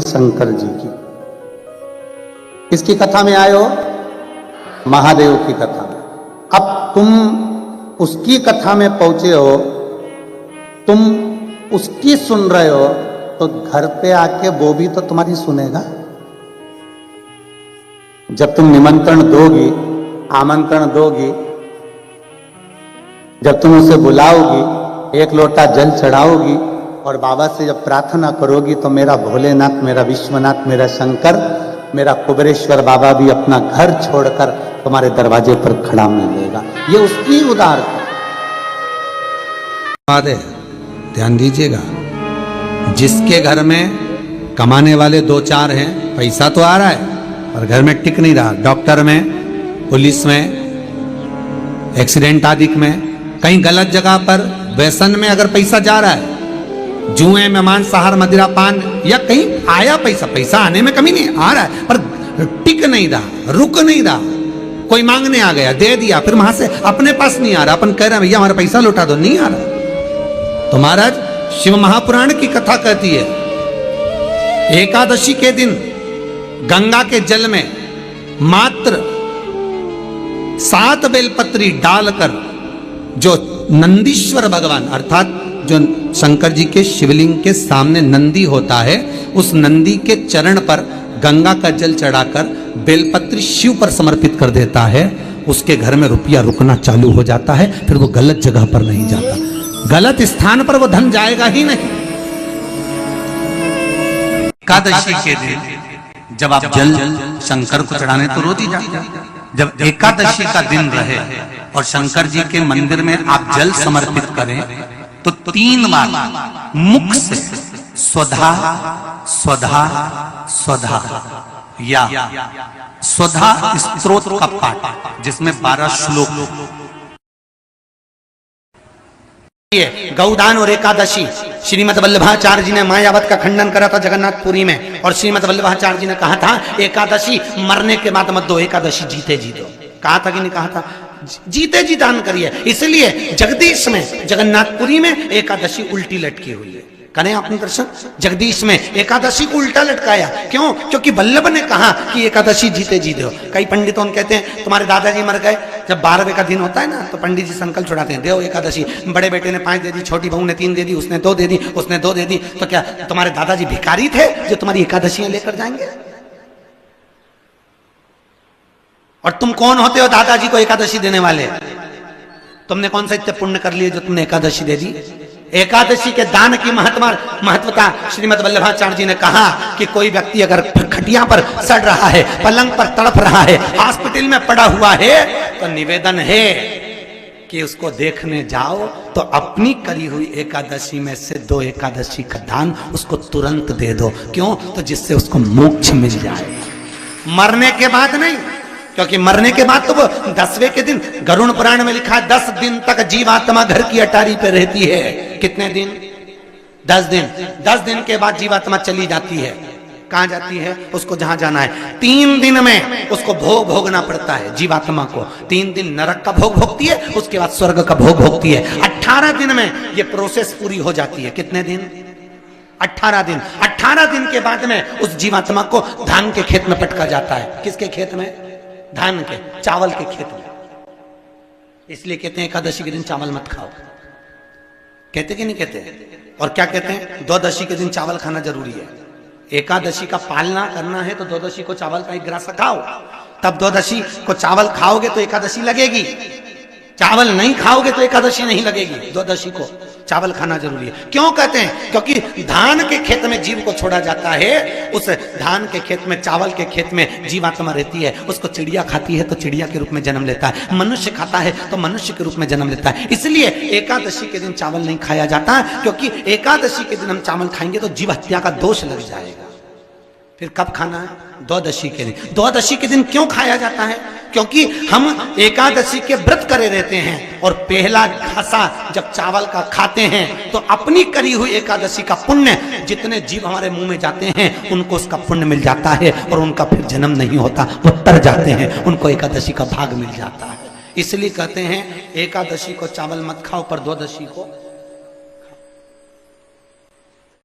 शंकर जी की। किसकी कथा में आए हो? महादेव की कथा में। अब तुम उसकी कथा में पहुंचे हो, तुम उसकी सुन रहे हो, तो घर पे आके वो भी तो तुम्हारी सुनेगा। जब तुम निमंत्रण दोगी, आमंत्रण दोगी, जब तुम उसे बुलाओगी, एक लोटा जल चढ़ाओगी और बाबा से जब प्रार्थना करोगी, तो मेरा भोलेनाथ, मेरा विश्वनाथ, मेरा शंकर, मेरा कुबेरेश्वर बाबा भी अपना घर छोड़कर तुम्हारे दरवाजे पर खड़ा मिलेगा। ये उसकी उदारता। ध्यान दीजिएगा, जिसके घर में कमाने वाले दो चार हैं, पैसा तो आ रहा है और घर में टिक नहीं रहा, डॉक्टर में, पुलिस में, एक्सीडेंट आदि में, कहीं गलत जगह पर व्यसन में अगर पैसा जा रहा है, जुए में, मांसाहार, मदिरा पान, या कहीं आया पैसा आने में कमी नहीं, आ रहा है पर टिक नहीं रहा, रुक नहीं रहा, कोई मांगने आ गया, दे दिया, फिर वहां से अपने पास नहीं आ रहा, अपन कह रहे हैं भैया हमारा पैसा लौटा दो, नहीं आ रहा। तो महाराज शिव महापुराण की कथा कहती है, एकादशी के दिन गंगा के जल में मात्र 7 बेलपत्री डालकर जो नंदीश्वर भगवान अर्थात जो शंकर जी के शिवलिंग के सामने नंदी होता है, उस नंदी के चरण पर गंगा का जल चढ़ाकर बेलपत्री शिव पर समर्पित कर देता है, उसके घर में रुपया रुकना चालू हो जाता है, फिर वो गलत जगह पर नहीं जाता, गलत स्थान पर वो धन जाएगा ही नहीं। एकादशी के दिन जब आप जल शंकर को चढ़ाने तो रोज ही जाते, जब एकादशी का दिन रहे और शंकर जी के मंदिर में आप जल समर्पित करें, तो 3 बार मुख से स्वधा स्वधा स्वधा या स्वधा स्तोत्र का पाठ, जिसमें 12 श्लोक। गौदान और एकादशी, श्रीमद वल्लभाचार्य जी ने मायावत का खंडन करा था जगन्नाथपुरी में, और श्रीमद वल्लभाचार्य जी ने कहा था एकादशी मरने के बाद मत दो, एकादशी जीते जी दो। कहा था कि नहीं कहा था? जीते जी दान करिए। इसलिए जगदीश में, जगन्नाथपुरी में एकादशी उल्टी लटकी हुई है। करें आपने दर्शन, जगदीश में एकादशी को उल्टा लटकाया, क्यों? क्योंकि वल्लभ ने कहा कि एकादशी जीते जी दो। कई पंडितों कहते हैं तुम्हारे दादाजी मर गए, जब 12वें का दिन होता है ना, तो पंडित जी संकल्प छुड़ाते हैं, देव एकादशी, बड़े बेटे ने 5 दे दी, छोटी बहू ने 3 दे दी, उसने 2 दे दी, उसने 2 दे दी, तो क्या तुम्हारे दादाजी भिखारी थे जो तुम्हारी एकादशियां लेकर जाएंगे? और तुम कौन होते हो दादाजी को एकादशी देने वाले? तुमने कौन सा इतने पुण्य कर लिए जो तुमने एकादशी दे दी? एकादशी के दान की महत्वता श्रीमद वल्लभाचार्य जी ने कहा कि कोई व्यक्ति अगर खटिया पर सड़ रहा है, पलंग पर तड़प रहा है, हॉस्पिटल में पड़ा हुआ है, तो निवेदन है कि उसको देखने जाओ तो अपनी करी हुई एकादशी में से 2 एकादशी का दान उसको तुरंत दे दो। क्यों? तो जिससे उसको मोक्ष मिल जाए, मरने के बाद नहीं, क्योंकि मरने के बाद तो वो 10वें के दिन, गरुड़ पुराण में लिखा है 10 दिन तक जीवात्मा घर की अटारी पे रहती है। कितने दिन? 10 दिन। 10 दिन के बाद जीवात्मा चली जाती है। कहां जाती है? उसको जहां जाना है। 3 दिन में उसको भोग भोगना पड़ता है जीवात्मा को। 3 दिन नरक का भोग भोगती है, उसके बाद स्वर्ग का भोग भोगती है। 18 दिन में ये प्रोसेस पूरी हो जाती है। कितने दिन? 18 दिन। 18 दिन के बाद में उस जीवात्मा को धान के खेत में पटका जाता है। किसके खेत में? धान के, चावल के खेत में। इसलिए कहते हैं एकादशी के दिन चावल मत खाओ। कहते कि नहीं कहते? और क्या कहते हैं? द्वादशी के दिन चावल खाना जरूरी है। एकादशी का पालना करना है तो द्वादशी को चावल का 1 ग्रास खाओ, तब द्वादशी को चावल खाओगे तो एकादशी लगेगी। चावल नहीं खाओगे तो एकादशी नहीं लगेगी। द्वादशी को चावल खाना जरूरी है। क्यों कहते हैं? क्योंकि धान के खेत में जीव को छोड़ा जाता है, उस धान के खेत में, चावल के खेत में जीवात्मा रहती है। उसको चिड़िया खाती है तो चिड़िया के रूप में जन्म लेता है, मनुष्य खाता है तो मनुष्य के रूप में जन्म लेता है। इसलिए एकादशी के दिन चावल नहीं खाया जाता, क्योंकि एकादशी के दिन हम चावल खाएंगे तो जीव हत्या का दोष लग जाएगा। फिर कब खाना है? द्वादशी के दिन। द्वादशी के दिन क्यों खाया जाता है? क्योंकि हम एकादशी के व्रत करे रहते हैं, और पहला घासा जब चावल का खाते हैं तो अपनी करी हुई एकादशी का पुण्य, जितने जीव हमारे मुंह में जाते हैं उनको उसका पुण्य मिल जाता है, और उनका फिर जन्म नहीं होता, वो तर जाते हैं, उनको एकादशी का भाग मिल जाता है। इसलिए कहते हैं एकादशी को चावल मत खाओ, पर द्वादशी को